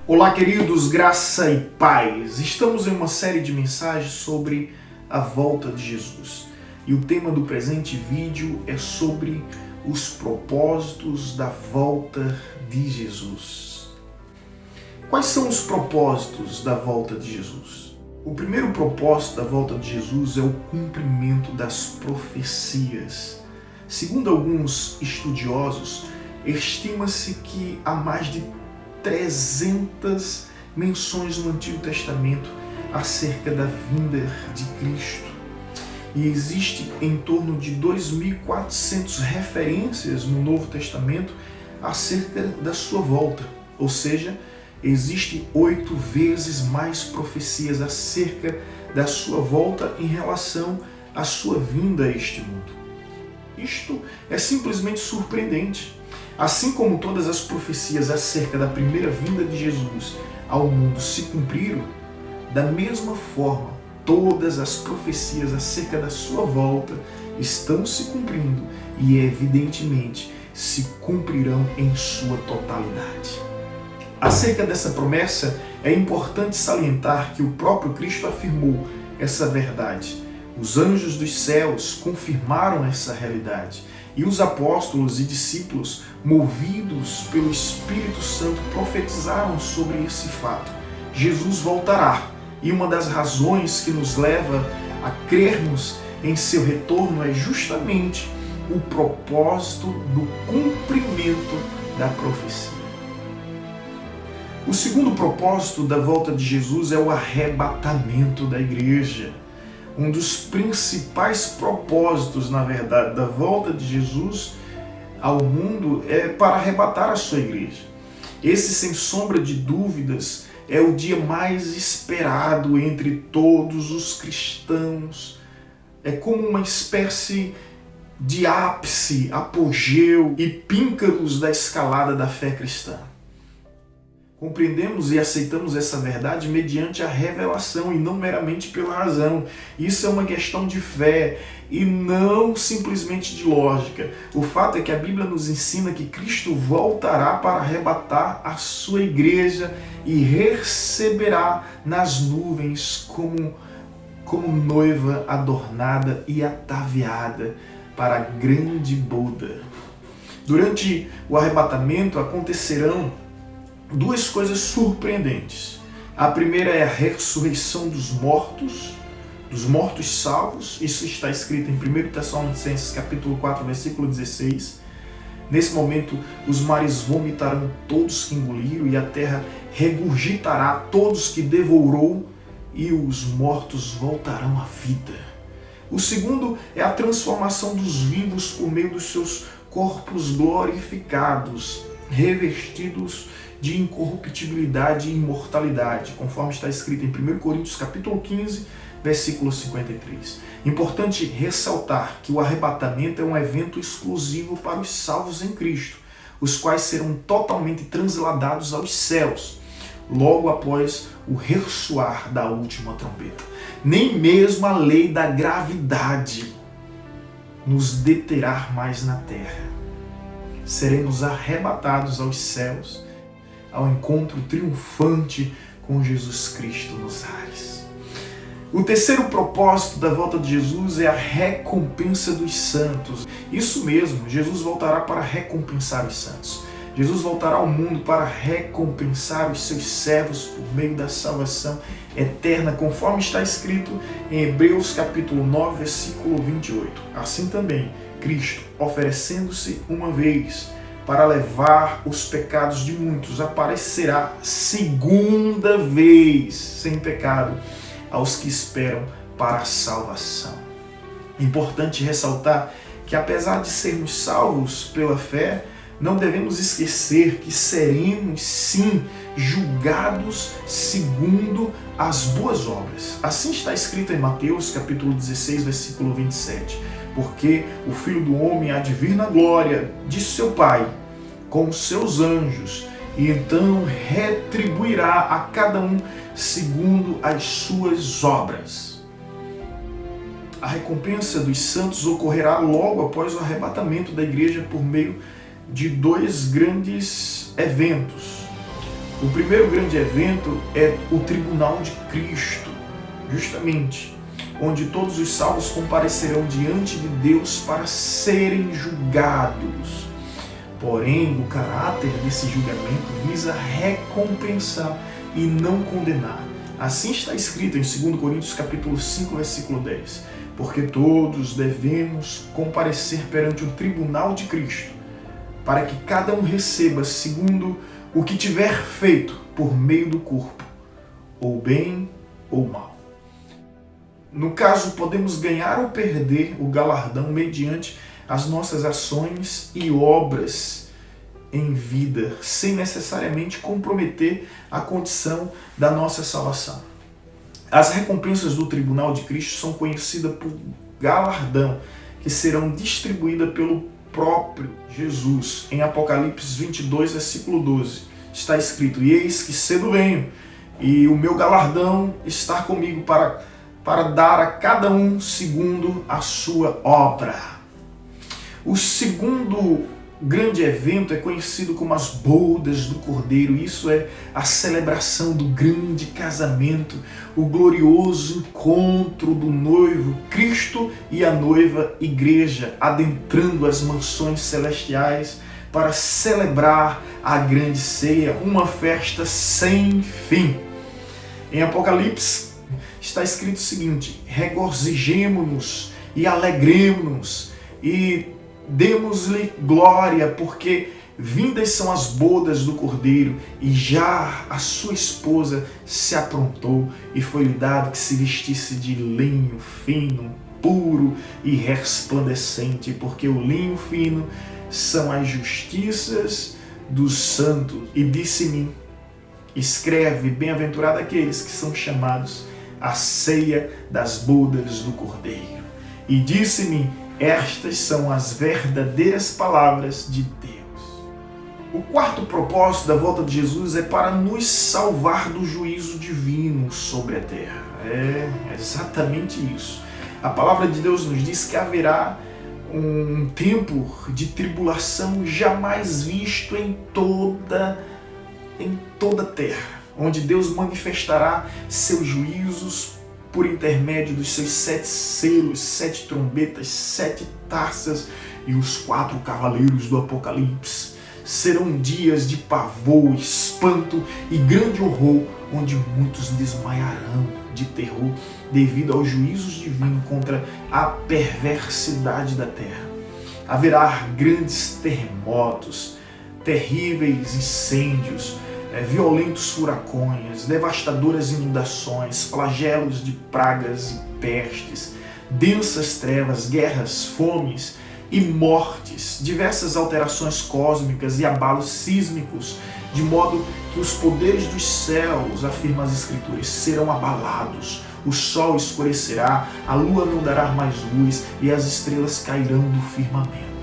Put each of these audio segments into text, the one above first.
Olá, queridos, graça e paz. Estamos em uma série de mensagens sobre a volta de Jesus. E o tema do presente vídeo é sobre os propósitos da volta de Jesus. Quais são os propósitos da volta de Jesus? O primeiro propósito da volta de Jesus é o cumprimento das profecias. Segundo alguns estudiosos, estima-se que há mais de 300 menções no Antigo Testamento acerca da vinda de Cristo. E existe em torno de 2.400 referências no Novo Testamento acerca da sua volta. Ou seja, existe 8 vezes mais profecias acerca da sua volta em relação à sua vinda a este mundo. Isto é simplesmente surpreendente. Assim como todas as profecias acerca da primeira vinda de Jesus ao mundo se cumpriram, da mesma forma, todas as profecias acerca da sua volta estão se cumprindo e, evidentemente, se cumprirão em sua totalidade. Acerca dessa promessa, é importante salientar que o próprio Cristo afirmou essa verdade. Os anjos dos céus confirmaram essa realidade. E os apóstolos e discípulos, movidos pelo Espírito Santo, profetizaram sobre esse fato. Jesus voltará. E uma das razões que nos leva a crermos em seu retorno é justamente o propósito do cumprimento da profecia. O segundo propósito da volta de Jesus é o arrebatamento da igreja. Um dos principais propósitos, na verdade, da volta de Jesus ao mundo é para arrebatar a sua igreja. Esse, sem sombra de dúvidas, é o dia mais esperado entre todos os cristãos. É como uma espécie de ápice, apogeu e píncaros da escalada da fé cristã. Compreendemos e aceitamos essa verdade mediante a revelação e não meramente pela razão. Isso é uma questão de fé e não simplesmente de lógica. O fato é que a Bíblia nos ensina que Cristo voltará para arrebatar a sua igreja e receberá nas nuvens como noiva adornada e ataviada para a grande boda. Durante o arrebatamento acontecerão duas coisas surpreendentes. A primeira é a ressurreição dos mortos salvos. Isso está escrito em 1 Tessalonicenses capítulo 4, versículo 16. Nesse momento, os mares vomitarão todos que engoliram e a terra regurgitará todos que devorou e os mortos voltarão à vida. O segundo é a transformação dos vivos por meio dos seus corpos glorificados, revestidos de incorruptibilidade e imortalidade, conforme está escrito em 1 Coríntios capítulo 15, versículo 53. Importante ressaltar que o arrebatamento é um evento exclusivo para os salvos em Cristo, os quais serão totalmente transladados aos céus, logo após o ressoar da última trombeta. Nem mesmo a lei da gravidade nos deterá mais na terra. Seremos arrebatados aos céus, ao encontro triunfante com Jesus Cristo nos ares. O terceiro propósito da volta de Jesus é a recompensa dos santos. Isso mesmo, Jesus voltará para recompensar os santos. Jesus voltará ao mundo para recompensar os seus servos por meio da salvação eterna, conforme está escrito em Hebreus capítulo 9, versículo 28. Assim também, Cristo, oferecendo-se uma vez para levar os pecados de muitos, aparecerá segunda vez sem pecado aos que esperam para a salvação. Importante ressaltar que, apesar de sermos salvos pela fé, não devemos esquecer que seremos sim julgados segundo as boas obras. Assim está escrito em Mateus capítulo 16, versículo 27. Porque o Filho do Homem há de vir na glória de seu Pai com os seus anjos, e então retribuirá a cada um segundo as suas obras. A recompensa dos santos ocorrerá logo após o arrebatamento da igreja por meio de dois grandes eventos. O primeiro grande evento é o tribunal de Cristo, justamente, onde todos os salvos comparecerão diante de Deus para serem julgados. Porém, o caráter desse julgamento visa recompensar e não condenar. Assim está escrito em 2 Coríntios capítulo 5, versículo 10. Porque todos devemos comparecer perante o tribunal de Cristo, para que cada um receba segundo o que tiver feito por meio do corpo, ou bem ou mal. No caso, podemos ganhar ou perder o galardão mediante as nossas ações e obras em vida, sem necessariamente comprometer a condição da nossa salvação. As recompensas do tribunal de Cristo são conhecidas por galardão, que serão distribuídas pelo próprio Jesus. Em Apocalipse 22, versículo 12, está escrito: E eis que cedo venho, e o meu galardão está comigo para dar a cada um segundo a sua obra. O segundo grande evento é conhecido como as bodas do Cordeiro. Isso é a celebração do grande casamento, o glorioso encontro do noivo Cristo e a noiva Igreja, adentrando as mansões celestiais para celebrar a grande ceia, uma festa sem fim. Em Apocalipse está escrito o seguinte: regozijemo-nos e alegremo-nos e demos-lhe glória, porque vindas são as bodas do Cordeiro, e já a sua esposa se aprontou, e foi-lhe dado que se vestisse de linho fino, puro e resplandecente, porque o linho fino são as justiças dos santos. E disse-me: escreve, bem-aventurado aqueles que são chamados à ceia das bodas do Cordeiro. E disse-me: estas são as verdadeiras palavras de Deus. O quarto propósito da volta de Jesus é para nos salvar do juízo divino sobre a terra. É exatamente isso. A palavra de Deus nos diz que haverá um tempo de tribulação jamais visto em toda a terra, onde Deus manifestará seus juízos por intermédio dos seus 7 selos, 7 trombetas, 7 taças e os 4 cavaleiros do Apocalipse. Serão dias de pavor, espanto e grande horror, onde muitos desmaiarão de terror devido aos juízos divinos contra a perversidade da terra. Haverá grandes terremotos, terríveis incêndios, violentos furacões, devastadoras inundações, flagelos de pragas e pestes, densas trevas, guerras, fomes e mortes, diversas alterações cósmicas e abalos sísmicos, de modo que os poderes dos céus, afirma as Escrituras, serão abalados, o sol escurecerá, a lua não dará mais luz e as estrelas cairão do firmamento.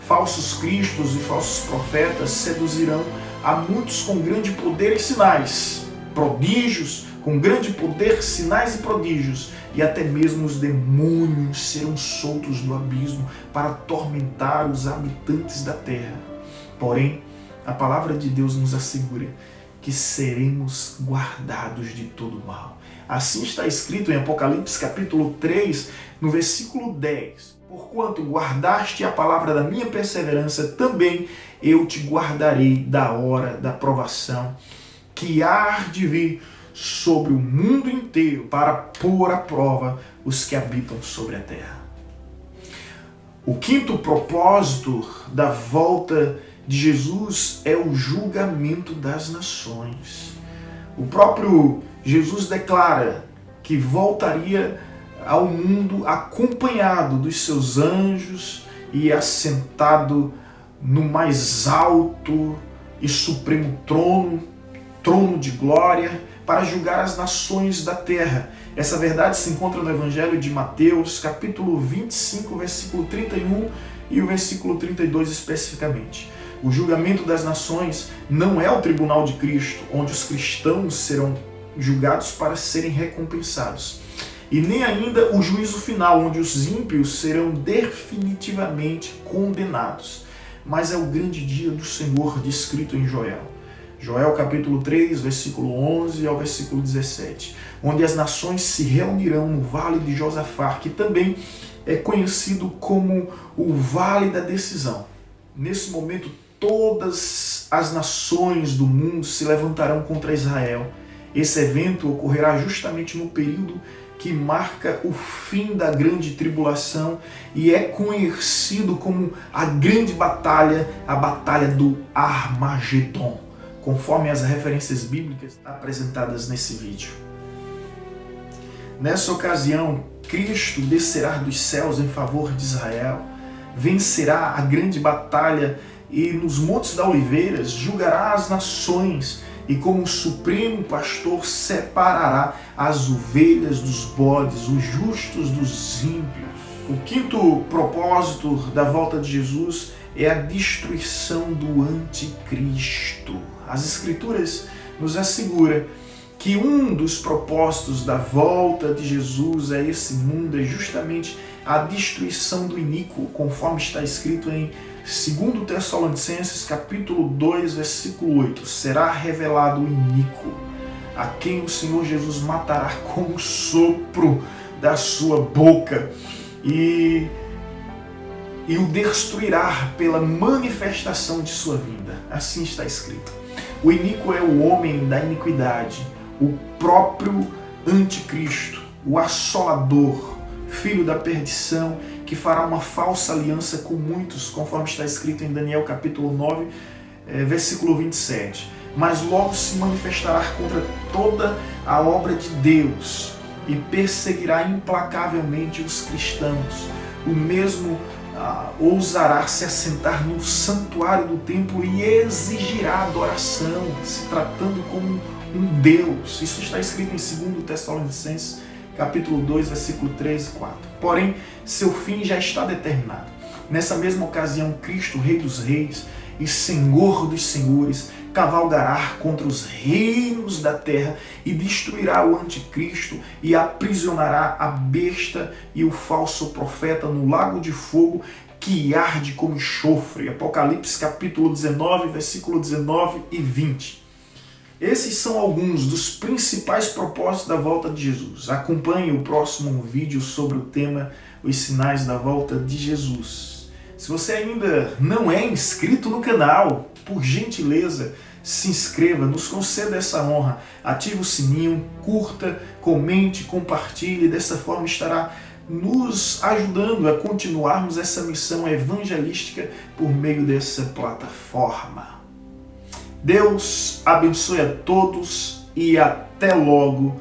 Falsos cristos e falsos profetas seduzirão a muitos com grande poder e sinais, prodígios, com grande poder, sinais e prodígios, e até mesmo os demônios serão soltos do abismo para atormentar os habitantes da terra. Porém, a palavra de Deus nos assegura que seremos guardados de todo mal. Assim está escrito em Apocalipse capítulo 3, no versículo 10. Porquanto guardaste a palavra da minha perseverança, também eu te guardarei da hora da provação, que há de vir sobre o mundo inteiro para pôr à prova os que habitam sobre a terra. O quinto propósito da volta de Jesus é o julgamento das nações. O próprio Jesus declara que voltaria ao mundo acompanhado dos seus anjos e assentado no mais alto e supremo trono de glória, para julgar as nações da terra. Essa verdade se encontra no Evangelho de Mateus, capítulo 25, versículo 31 e o versículo 32 especificamente. O julgamento das nações não é o tribunal de Cristo, onde os cristãos serão julgados para serem recompensados. E nem ainda o juízo final, onde os ímpios serão definitivamente condenados. Mas é o grande dia do Senhor descrito em Joel. Joel capítulo 3, versículo 11 ao versículo 17, onde as nações se reunirão no vale de Josafá, que também é conhecido como o Vale da Decisão. Nesse momento, todas as nações do mundo se levantarão contra Israel. Esse evento ocorrerá justamente no período que marca o fim da grande tribulação e é conhecido como a grande batalha, a batalha do Armagedon, conforme as referências bíblicas apresentadas nesse vídeo. Nessa ocasião, Cristo descerá dos céus em favor de Israel, vencerá a grande batalha e nos Montes da Oliveiras julgará as nações e como supremo pastor separará as ovelhas dos bodes, os justos dos ímpios. O quinto propósito da volta de Jesus é a destruição do anticristo. As Escrituras nos asseguram que um dos propósitos da volta de Jesus a esse mundo é justamente a destruição do iníquo, conforme está escrito em 2 Tessalonicenses capítulo 2, versículo 8. Será revelado o iníquo, a quem o Senhor Jesus matará com o sopro da sua boca e o destruirá pela manifestação de sua vinda. Assim está escrito. O iníquo é o homem da iniquidade, o próprio anticristo, o assolador, filho da perdição, que fará uma falsa aliança com muitos, conforme está escrito em Daniel capítulo 9, versículo 27. Mas logo se manifestará contra toda a obra de Deus e perseguirá implacavelmente os cristãos. O mesmo ousará se assentar no santuário do templo e exigirá adoração, se tratando como um Deus. Isso está escrito em 2 Tessalonicenses capítulo 2, versículo 3 e 4. Porém, seu fim já está determinado. Nessa mesma ocasião, Cristo, Rei dos Reis e Senhor dos Senhores, cavalgará contra os reinos da terra e destruirá o anticristo e aprisionará a besta e o falso profeta no lago de fogo que arde como enxofre. Apocalipse capítulo 19, versículo 19 e 20. Esses são alguns dos principais propósitos da volta de Jesus. Acompanhe o próximo vídeo sobre o tema Os Sinais da Volta de Jesus. Se você ainda não é inscrito no canal, por gentileza, se inscreva, nos conceda essa honra, ative o sininho, curta, comente, compartilhe, dessa forma estará nos ajudando a continuarmos essa missão evangelística por meio dessa plataforma. Deus abençoe a todos e até logo.